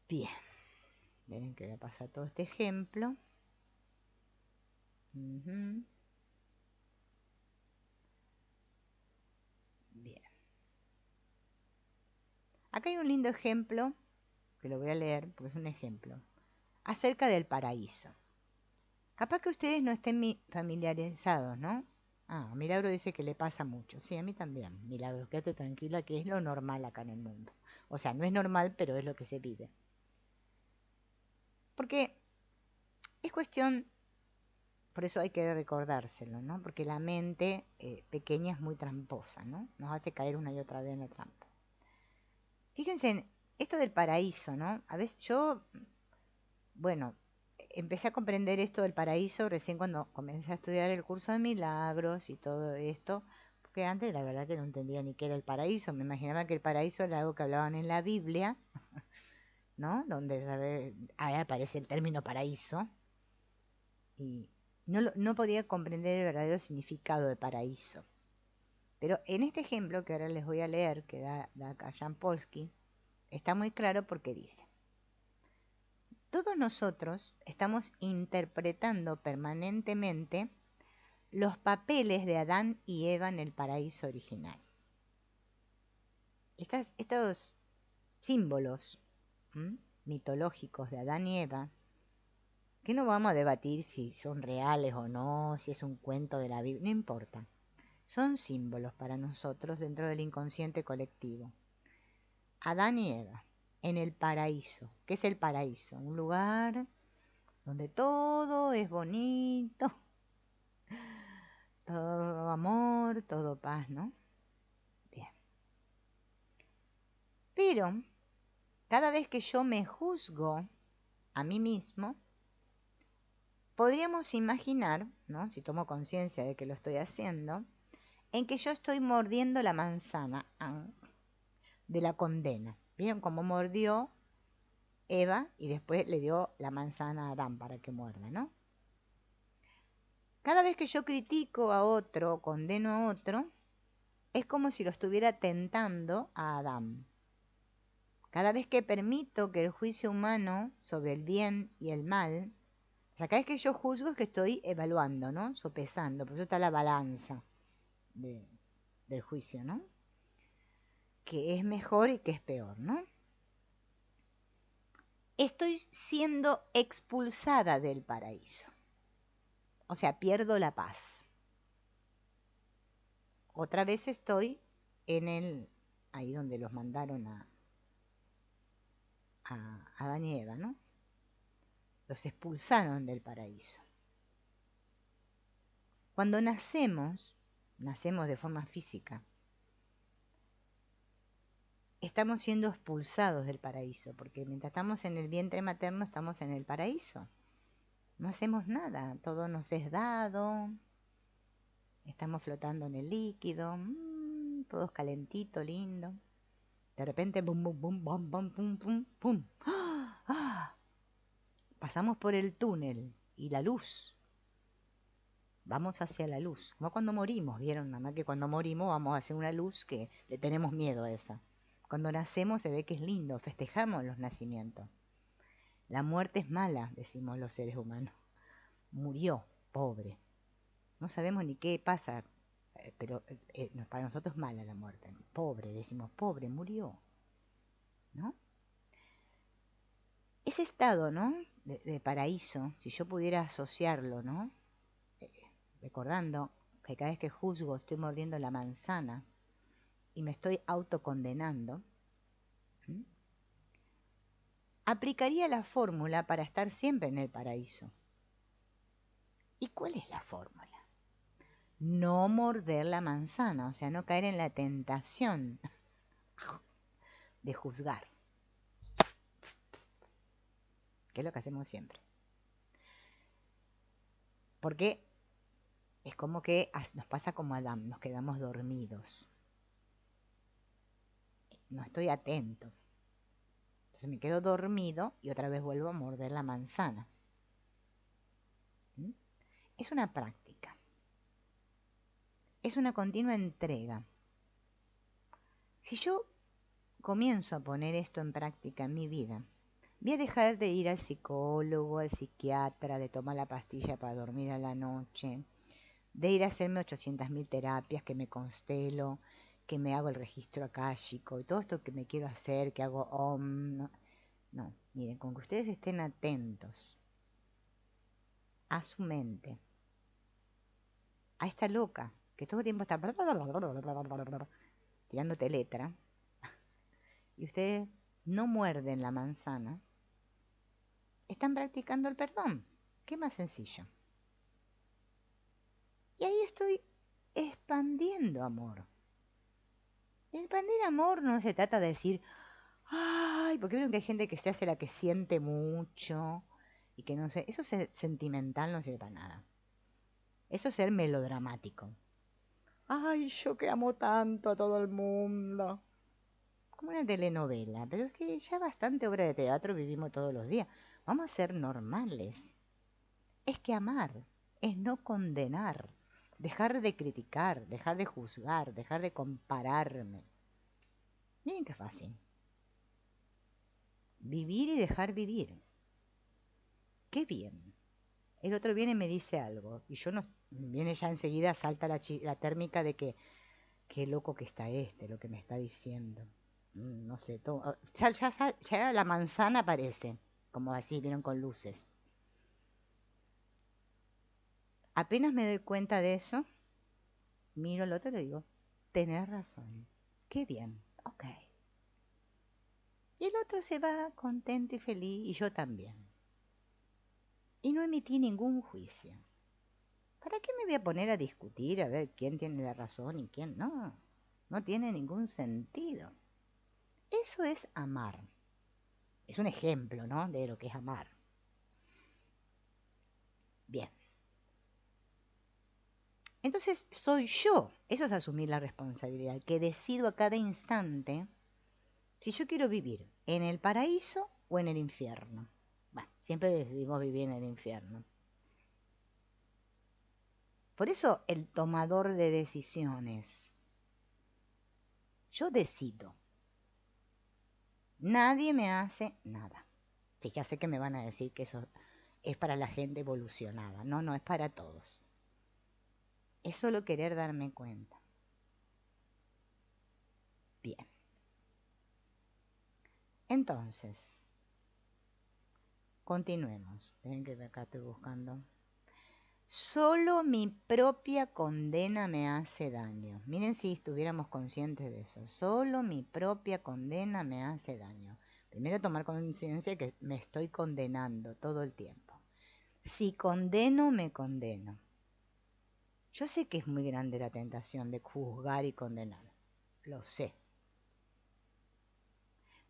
A: Bien, miren que voy a pasar todo este ejemplo. Bien. Acá hay un lindo ejemplo, que lo voy a leer porque es un ejemplo, acerca del paraíso. Capaz que ustedes no estén familiarizados, ¿no? Ah, Milagro dice que le pasa mucho. Sí, a mí también. Milagro, quédate tranquila que es lo normal acá en el mundo. O sea, no es normal, pero es lo que se vive. Porque es cuestión, por eso hay que recordárselo, ¿no? Porque la mente pequeña es muy tramposa, ¿no? Nos hace caer una y otra vez en la trampa. Fíjense en esto del paraíso, ¿no? A veces yo, bueno, empecé a comprender esto del paraíso recién cuando comencé a estudiar el curso de milagros y todo esto, porque antes la verdad que no entendía ni qué era el paraíso, me imaginaba que el paraíso era algo que hablaban en la Biblia, ¿no? Donde ahí aparece el término paraíso, y no podía comprender el verdadero significado de paraíso. Pero en este ejemplo que ahora les voy a leer, que da acá Jan Polsky, está muy claro porque dice: todos nosotros estamos interpretando permanentemente los papeles de Adán y Eva en el paraíso original. Estos símbolos mitológicos de Adán y Eva, que no vamos a debatir si son reales o no, si es un cuento de la Biblia, no importa. Son símbolos para nosotros dentro del inconsciente colectivo. Adán y Eva, en el paraíso. ¿Qué es el paraíso? Un lugar donde todo es bonito, todo amor, todo paz, ¿no? Bien. Pero cada vez que yo me juzgo a mí mismo, podríamos imaginar, ¿no? Si tomo conciencia de que lo estoy haciendo, en que yo estoy mordiendo la manzana de la condena. ¿Vieron cómo mordió Eva y después le dio la manzana a Adán para que muerda, ¿no? Cada vez que yo critico a otro, condeno a otro, es como si lo estuviera tentando a Adán. Cada vez que permito que el juicio humano sobre el bien y el mal, o sea, cada vez que yo juzgo es que estoy evaluando, ¿no? Sopesando, por eso está la balanza del juicio, ¿no? Que es mejor y que es peor, ¿no? Estoy siendo expulsada del paraíso. O sea, pierdo la paz. Otra vez estoy ahí donde los mandaron a Adán y Eva, ¿no? Los expulsaron del paraíso. Cuando nacemos de forma física, estamos siendo expulsados del paraíso, porque mientras estamos en el vientre materno estamos en el paraíso. No hacemos nada, todo nos es dado, estamos flotando en el líquido, todos calentitos, lindo. De repente, bum, bum, bum, bum, bum, pum, pum, pum. ¡Ah! ¡Ah! Pasamos por el túnel y la luz. Vamos hacia la luz. Como cuando morimos, ¿vieron, mamá? Que cuando morimos vamos hacia una luz que le tenemos miedo a esa. Cuando nacemos se ve que es lindo, festejamos los nacimientos. La muerte es mala, decimos los seres humanos. Murió, pobre. No sabemos ni qué pasa, pero para nosotros es mala la muerte. Pobre, decimos, pobre, murió. ¿No? Ese estado, ¿no? De paraíso, si yo pudiera asociarlo, ¿no? Eh, Recordando que cada vez que juzgo estoy mordiendo la manzana y me estoy autocondenando, ¿m? Aplicaría la fórmula para estar siempre en el paraíso. ¿Y cuál es la fórmula? No morder la manzana, o sea, no caer en la tentación de juzgar, que es lo que hacemos siempre. Porque es como que nos pasa como a Adán, nos quedamos dormidos. No estoy atento. Entonces me quedo dormido y otra vez vuelvo a morder la manzana. ¿Mm? Es una práctica. Es una continua entrega. Si yo comienzo a poner esto en práctica en mi vida, voy a dejar de ir al psicólogo, al psiquiatra, de tomar la pastilla para dormir a la noche, de ir a hacerme 800.000 terapias, que me constelo, que me hago el registro akáshico y todo esto que me quiero hacer, que hago om. No, no, miren, con que ustedes estén atentos a su mente, a esta loca que todo el tiempo está tirándote letra, y ustedes no muerden la manzana, están practicando el perdón. ¿Qué más sencillo? Y ahí estoy expandiendo amor. Expandir amor no se trata de decir, ay, porque vieron que hay gente que se hace la que siente mucho y que no sé, eso es sentimental, no sirve para nada. Eso es ser melodramático. Ay, yo que amo tanto a todo el mundo. Como una telenovela, pero es que ya bastante obra de teatro vivimos todos los días. Vamos a ser normales. Es que amar es no condenar, dejar de criticar, dejar de juzgar, dejar de compararme. Miren qué fácil. Vivir y dejar vivir. Qué bien. El otro viene y me dice algo, y yo no, viene ya enseguida, salta la térmica de que, qué loco que está lo que me está diciendo. No sé, todo, ya la manzana aparece, como así, vieron con luces. Apenas me doy cuenta de eso, miro al otro y le digo, tenés razón, qué bien, ok. Y el otro se va contento y feliz, y yo también. Y no emití ningún juicio. ¿Para qué me voy a poner a discutir a ver quién tiene la razón y quién no? No tiene ningún sentido. Eso es amar. Es un ejemplo, ¿no? De lo que es amar. Bien. Entonces soy yo, eso es asumir la responsabilidad, que decido a cada instante si yo quiero vivir en el paraíso o en el infierno. Bueno, siempre decidimos vivir en el infierno. Por eso el tomador de decisiones. Yo decido. Nadie me hace nada. Sí, ya sé que me van a decir que eso es para la gente evolucionada. No, no, es para todos. Es solo querer darme cuenta. Bien. Entonces, continuemos. Ven que acá estoy buscando. Solo mi propia condena me hace daño. Miren si estuviéramos conscientes de eso. Solo mi propia condena me hace daño. Primero tomar conciencia de que me estoy condenando todo el tiempo. Si condeno, me condeno. Yo sé que es muy grande la tentación de juzgar y condenar. Lo sé.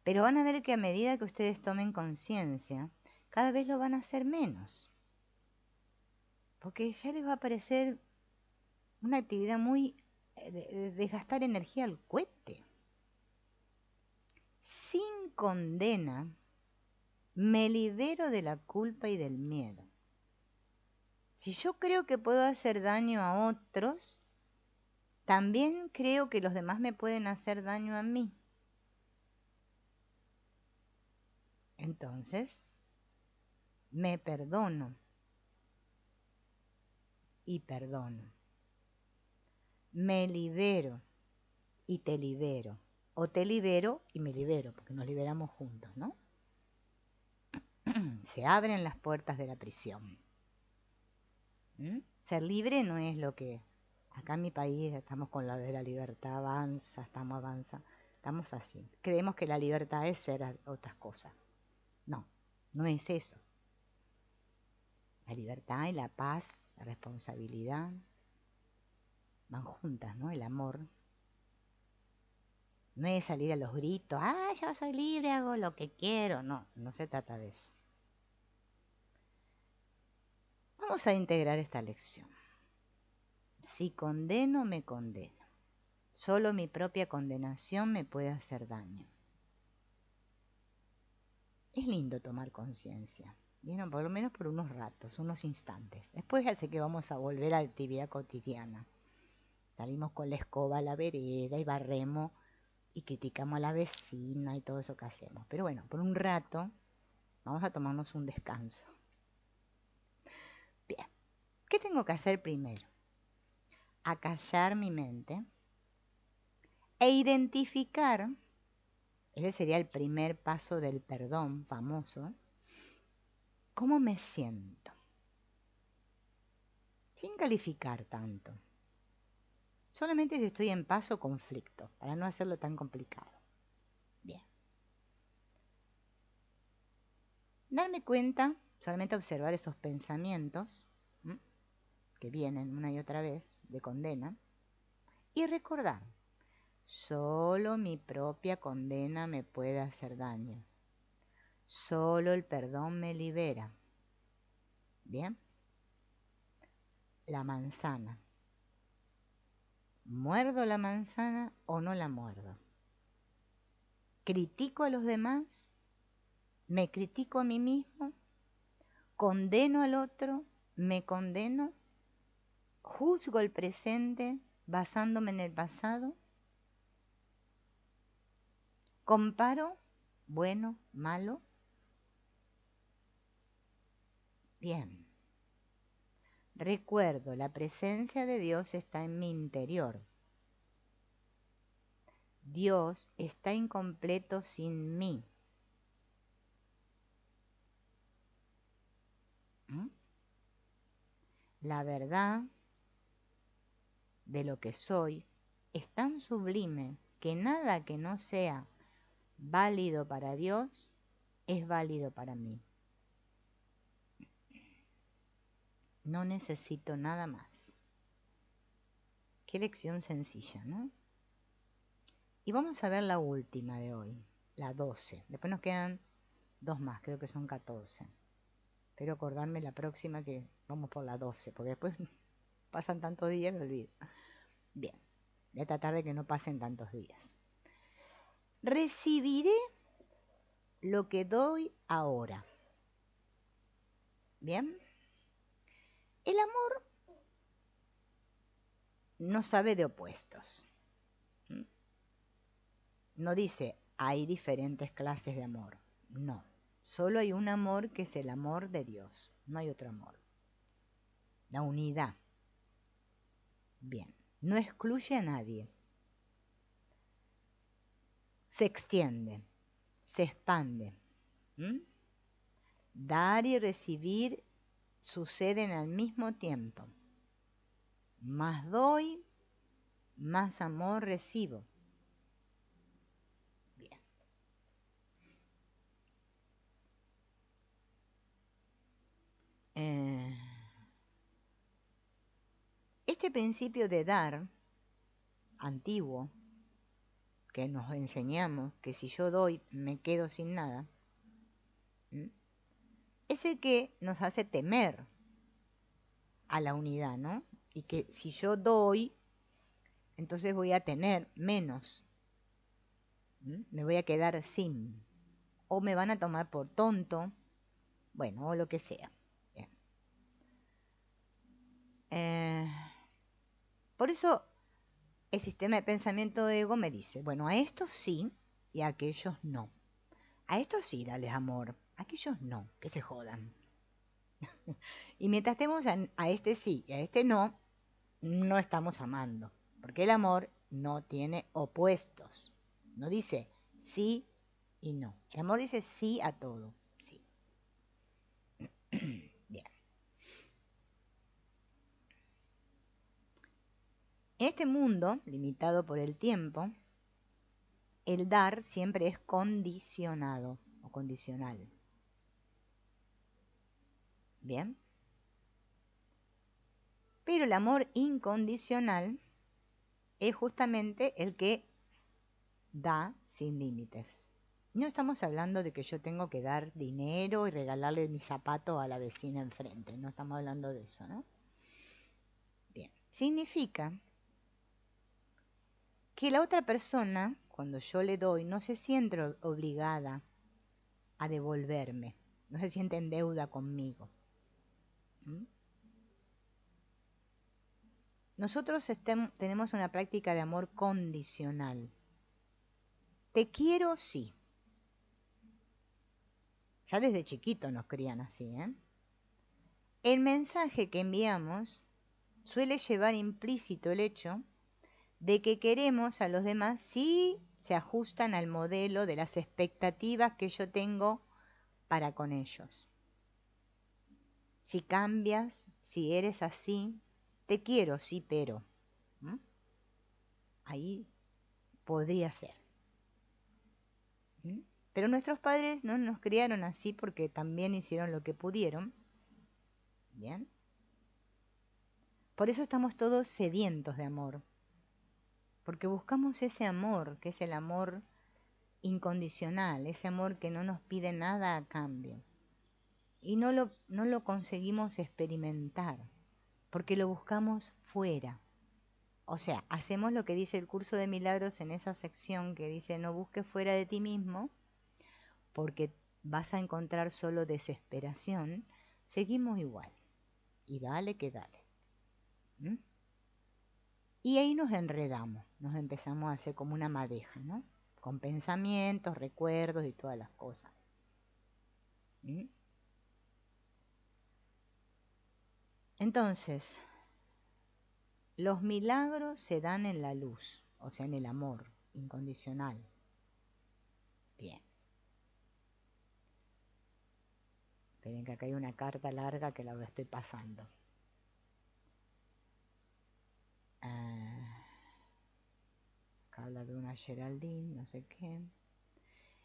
A: Pero van a ver que a medida que ustedes tomen conciencia, cada vez lo van a hacer menos. Porque ya les va a parecer una actividad muy de gastar energía al cohete. Sin condena, me libero de la culpa y del miedo. Si yo creo que puedo hacer daño a otros, también creo que los demás me pueden hacer daño a mí. Entonces, me perdono y perdono. Me libero y te libero. O te libero y me libero, porque nos liberamos juntos, ¿no? Se abren las puertas de la prisión. Ser libre no es lo que... Acá en mi país estamos con la de la libertad, estamos así. Creemos que la libertad es ser otras cosas. No, no es eso. La libertad y la paz, la responsabilidad, van juntas, ¿no? El amor. No es salir a los gritos, yo soy libre, hago lo que quiero. No, no se trata de eso. Vamos a integrar esta lección. Si condeno, me condeno. Solo mi propia condenación me puede hacer daño. Es lindo tomar conciencia, ¿vieron? Por lo menos por unos ratos, unos instantes. Después ya sé que vamos a volver a la actividad cotidiana. Salimos con la escoba a la vereda y barremos y criticamos a la vecina y todo eso que hacemos. Pero bueno, por un rato vamos a tomarnos un descanso. Bien, ¿qué tengo que hacer primero? Acallar mi mente e identificar, ese sería el primer paso del perdón famoso, cómo me siento, sin calificar tanto. Solamente si estoy en paz o conflicto, para no hacerlo tan complicado. Bien. Darme cuenta, solamente observar esos pensamientos que vienen una y otra vez de condena y recordar, solo mi propia condena me puede hacer daño. Solo el perdón me libera. Bien. La manzana. ¿Muerdo la manzana o no la muerdo? ¿Critico a los demás? ¿Me critico a mí mismo? ¿Condeno al otro? ¿Me condeno? ¿Juzgo el presente basándome en el pasado? ¿Comparo? ¿Bueno? ¿Malo? Bien. Recuerdo, la presencia de Dios está en mi interior. Dios está incompleto sin mí. La verdad de lo que soy es tan sublime que nada que no sea válido para Dios es válido para mí. No necesito nada más. Qué lección sencilla, ¿no? Y vamos a ver la última de hoy, la 12. Después nos quedan dos más, creo que son 14. Espero acordarme la próxima que vamos por la 12, porque después pasan tantos días y me olvido. Bien, voy a tratar de que no pasen tantos días. Recibiré lo que doy ahora. Bien. El amor no sabe de opuestos. No dice, hay diferentes clases de amor. No, solo hay un amor que es el amor de Dios. No hay otro amor. La unidad. Bien, no excluye a nadie. Se extiende, se expande. Dar y recibir suceden al mismo tiempo. Más doy, más amor recibo. Bien. Este principio de dar, antiguo, que nos enseñamos que si yo doy me quedo sin nada, es el que nos hace temer a la unidad, ¿no? Y que si yo doy, entonces voy a tener menos. Me voy a quedar sin. O me van a tomar por tonto, bueno, o lo que sea. Bien. Por eso el sistema de pensamiento de ego me dice, bueno, a estos sí y a aquellos no. A estos sí, dales amor, a aquellos no, que se jodan. Y mientras estemos a este sí y a este no, no estamos amando, porque el amor no tiene opuestos. No dice sí y no. El amor dice sí a todo, sí. Bien. En este mundo, limitado por el tiempo, el dar siempre es condicionado o condicional. Bien. Pero el amor incondicional es justamente el que da sin límites. No estamos hablando de que yo tengo que dar dinero y regalarle mi zapato a la vecina enfrente. No estamos hablando de eso, ¿no? Bien. Significa que la otra persona, cuando yo le doy, no se siente obligada a devolverme. No se siente en deuda conmigo. ¿Mm? Nosotros tenemos una práctica de amor condicional. Te quiero, sí. Ya desde chiquito nos crían así, ¿eh? El mensaje que enviamos suele llevar implícito el hecho de que queremos a los demás si se ajustan al modelo de las expectativas que yo tengo para con ellos. Si cambias, si eres así, te quiero, sí, pero. ¿Mm? Ahí podría ser. ¿Mm? Pero nuestros padres no nos criaron así porque también hicieron lo que pudieron. Bien. Por eso estamos todos sedientos de amor. Porque buscamos ese amor, que es el amor incondicional, ese amor que no nos pide nada a cambio. Y no lo conseguimos experimentar, porque lo buscamos fuera. O sea, hacemos lo que dice el curso de milagros en esa sección que dice no busques fuera de ti mismo, porque vas a encontrar solo desesperación. Seguimos igual. Y dale que dale. ¿Mm? Y ahí nos enredamos, nos empezamos a hacer como una madeja, ¿no? Con pensamientos, recuerdos y todas las cosas. ¿Mm? Entonces, los milagros se dan en la luz, o sea, en el amor incondicional. Bien. Esperen que acá hay una carta larga que la estoy pasando. Acá habla de una Geraldine, no sé qué.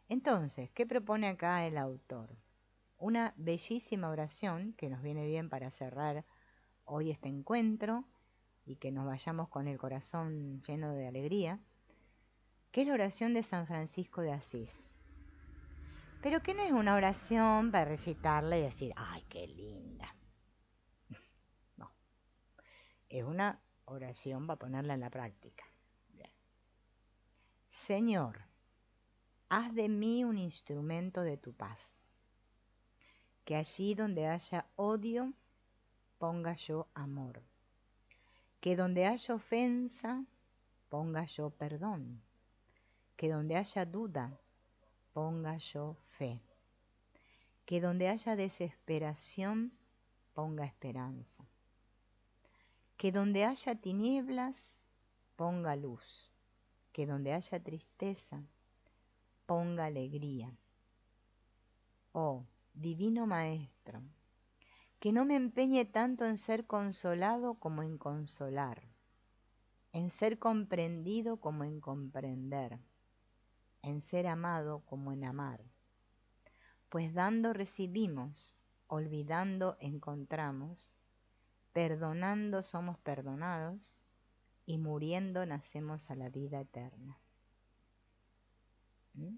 A: Entonces, ¿qué propone acá el autor? Una bellísima oración que nos viene bien para cerrar hoy este encuentro y que nos vayamos con el corazón lleno de alegría, que es la oración de San Francisco de Asís. Pero que no es una oración para recitarla y decir, ¡ay, qué linda! No, es una oración para ponerla en la práctica. Bien. Señor, haz de mí un instrumento de tu paz, que allí donde haya odio, ponga yo amor, que donde haya ofensa, ponga yo perdón, que donde haya duda, ponga yo fe, que donde haya desesperación, ponga esperanza, que donde haya tinieblas, ponga luz, que donde haya tristeza, ponga alegría. Oh, divino Maestro, que no me empeñe tanto en ser consolado como en consolar, en ser comprendido como en comprender, en ser amado como en amar. Pues dando recibimos, olvidando encontramos, perdonando somos perdonados y muriendo nacemos a la vida eterna. ¿Mm?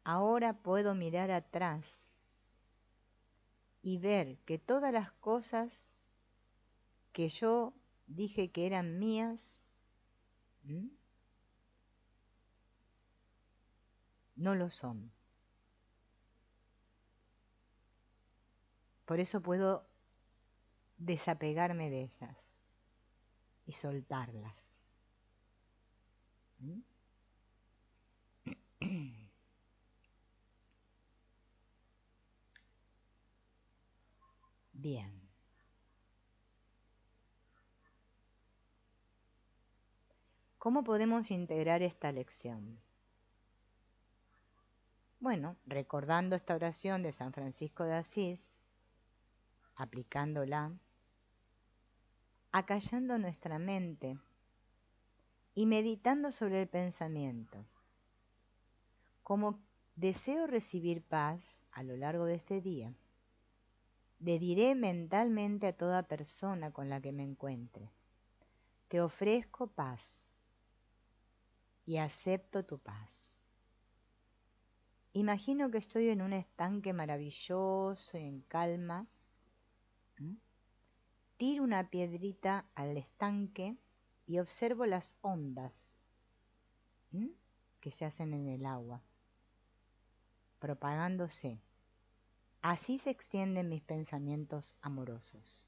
A: Ahora puedo mirar atrás y ver que todas las cosas que yo dije que eran mías, no lo son. Por eso puedo desapegarme de ellas y soltarlas. Bien. ¿Cómo podemos integrar esta lección? Bueno, recordando esta oración de San Francisco de Asís, aplicándola, acallando nuestra mente y meditando sobre el pensamiento. Como deseo recibir paz a lo largo de este día, le diré mentalmente a toda persona con la que me encuentre: te ofrezco paz y acepto tu paz. Imagino que estoy en un estanque maravilloso y en calma. Tiro una piedrita al estanque y observo las ondas que se hacen en el agua, propagándose. Así se extienden mis pensamientos amorosos.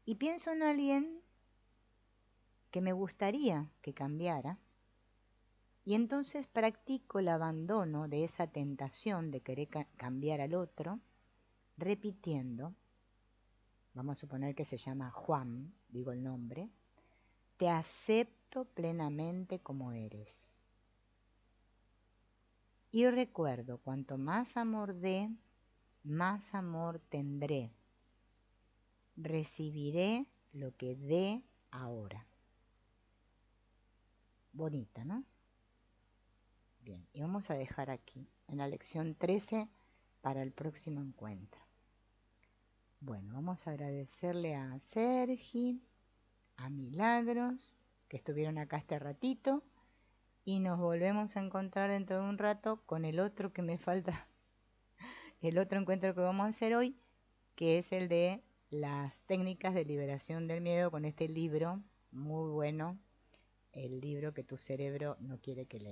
A: Y pienso en alguien que me gustaría que cambiara, y entonces practico el abandono de esa tentación de querer cambiar al otro, repitiendo, vamos a suponer que se llama Juan, digo el nombre: te acepto plenamente como eres. Y recuerdo, cuanto más amor dé, más amor tendré. Recibiré lo que dé ahora. Bonita, ¿no? Bien, y vamos a dejar aquí, en la lección 13, para el próximo encuentro. Bueno, vamos a agradecerle a Sergi, a Milagros, que estuvieron acá este ratito, y nos volvemos a encontrar dentro de un rato con el otro que me falta, el otro encuentro que vamos a hacer hoy, que es el de las técnicas de liberación del miedo, con este libro muy bueno, el libro que tu cerebro no quiere que leas.